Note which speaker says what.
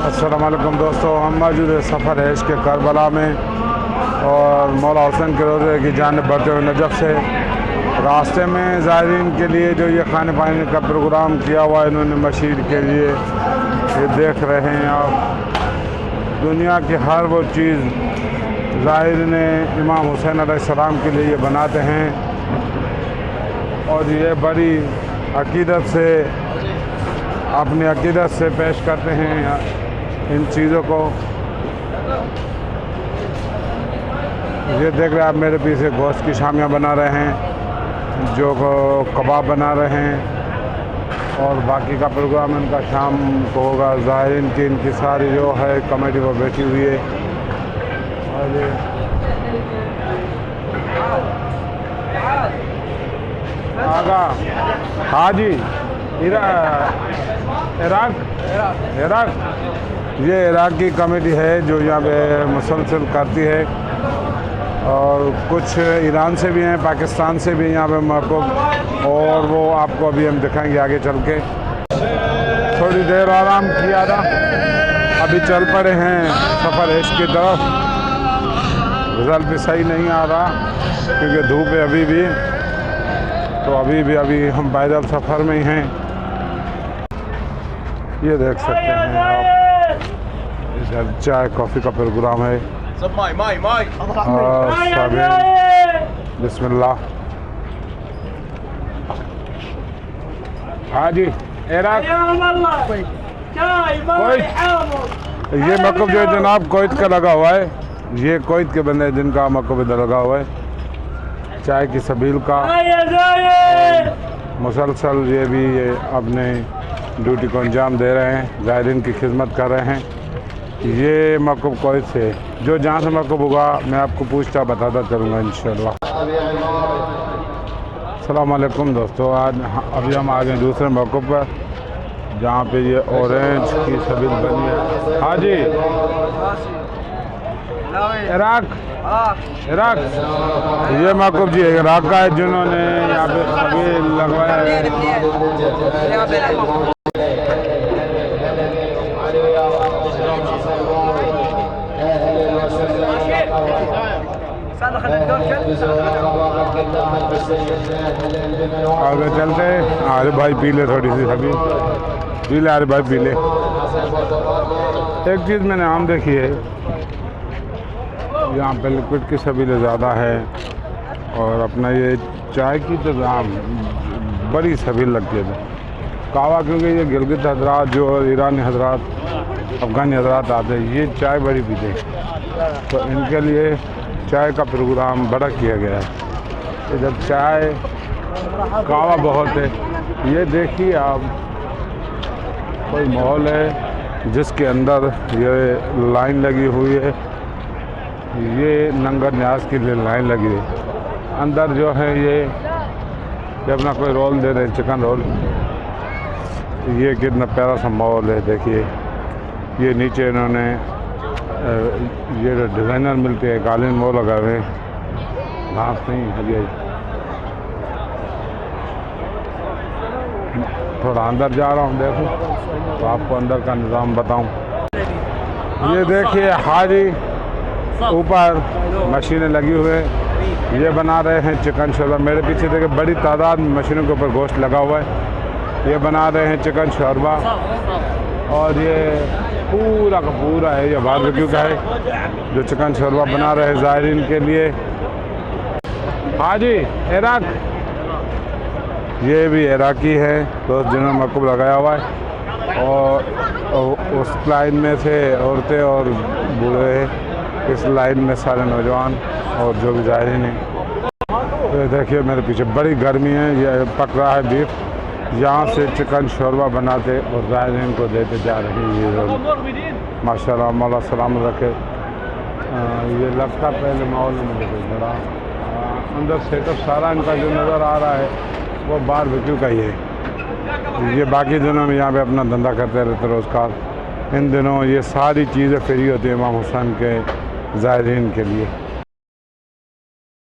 Speaker 1: अस्सलाम वालेकुम दोस्तों, हम मौजूद है सफ़र हैश के करबला में और मौला हुसैन के रोज़े की जानिब बढ़ते हुए नजफ़ से रास्ते में ज़ायरीन के लिए जो ये खाने पानी का प्रोग्राम किया हुआ है इन्होंने मशीर के लिए, ये देख रहे हैं आप। दुनिया की हर वो चीज़ ज़ायरीन इमाम हुसैन अलैहिस्सलाम के लिए ये बनाते हैं और ये बड़ी अक़ीदत से, अपनी अक़ीदत से पेश करते हैं इन चीज़ों को। ये देख रहे हैं आप मेरे पीछे गोश्त की शामियाँ बना रहे हैं, जो कबाब बना रहे हैं और बाकी का प्रोग्राम इनका शाम को होगा। ज़ायरीन की इनकी सारी जो है कमेटी वो बैठी हुई है और ये आगा हाजी इराक ये इराक की कमेटी है जो यहाँ पे मुसलसल करती है और कुछ ईरान से भी हैं, पाकिस्तान से भी यहाँ पे मौक़िफ़, और वो आपको अभी हम दिखाएंगे आगे चल के। थोड़ी देर आराम किया था, अभी चल पड़े हैं सफ़र हैश की तरफ। रिज़ल्ट भी सही नहीं आ रहा क्योंकि धूप है अभी भी, तो अभी हम पैदल सफ़र में ही हैं। ये देख सकते हैं आप, इधर चाय कॉफ़ी का प्रोग्राम है। बिस्मिल्लाह। हाँ जी, इराक ये मौक़िफ़ जो है जनाब कोयत का लगा हुआ है, ये कोयत के बंदे जिनका मौक़िफ़ इधर लगा हुआ है चाय की सबील का। मुसलसल ये भी अपने ड्यूटी को अंजाम दे रहे हैं, ज़ायरीन की खिदमत कर रहे हैं। ये मौक़िफ़ कोयत से, जो जहाँ से मौक़िफ़ होगा मैं आपको पूछता बताता चलूँगा इंशाअल्लाह। अस्सलाम वालेकुम दोस्तों, आज अभी हम आ गए दूसरे मौक़िफ़ पर जहाँ पे ये ऑरेंज की सबील बनी है। हाँ जी, इराक ये मौक़िफ़ जी इराक का है जिन्होंने यहाँ पे सबील लगवाया है। आगे चलते हैं। अरे भाई पी ले थोड़ी सी सबील, पी ले, अरे भाई पी ले। एक चीज़ मैंने आम देखी है, यहाँ पे लिक्विड की सबीलें ज़्यादा है और अपना ये चाय की तो बड़ी सबील लगती है कहवा, क्योंकि ये गिलगित हजरात जो ईरानी हजरात, अफ़गानी हजरात आते हैं ये चाय बड़ी पीते हैं, तो इनके लिए चाय का प्रोग्राम बड़ा किया गया है। इधर चाय कहवा बहुत है। ये देखिए आप, कोई मॉल है जिसके अंदर ये लाइन लगी हुई है, ये नंगर न्याज के लिए लाइन लगी है। अंदर जो है ये अपना कोई रोल दे रहे हैं, चिकन रोल। ये कितना प्यारा सा मॉल है, देखिए। ये नीचे इन्होंने ये डिज़ाइनर मिलते हैं, कालीन वो लगा हुए हैं, घास नहीं हरियाई। थोड़ा अंदर जा रहा हूँ, देखो तो आपको अंदर का निज़ाम बताऊँ। ये देखिए हाजी ऊपर मशीनें लगी हुए, ये बना रहे हैं चिकन शोरबा। मेरे पीछे देखिए बड़ी तादाद में मशीनों के ऊपर गोश्त लगा हुआ है, ये बना रहे हैं चिकन शोरबा। और ये पूरा का पूरा है, ये बारबेक्यू का है जो चिकन शोरबा बना रहे हैं ज़ायरीन के लिए। हाँ जी, इराक ये भी इराकी है तो जिन्होंने मौक़िफ़ लगाया हुआ है और उस लाइन में से औरतें और बूढ़े, इस लाइन में सारे नौजवान और जो भी ज़ायरीन हैं। तो देखिए मेरे पीछे बड़ी गर्मी है, ये पक रहा है बीफ, यहाँ से चिकन शोरबा बनाते और ज़ायरीन को देते जा रहे हैं। ये माशाल्लाह, मौला सलाम रखे। ये लगता पहले माहौल में मुझे बड़ा अंदर सेटअप सारा इनका जो नज़र आ रहा है वो बारबेक्यू का ही है। ये बाकी दिनों में यहाँ पे अपना धंधा करते रहते रोज़गार, इन दिनों ये सारी चीज़ें फ्री होती है इमाम हुसैन के ज़ायरीन के लिए।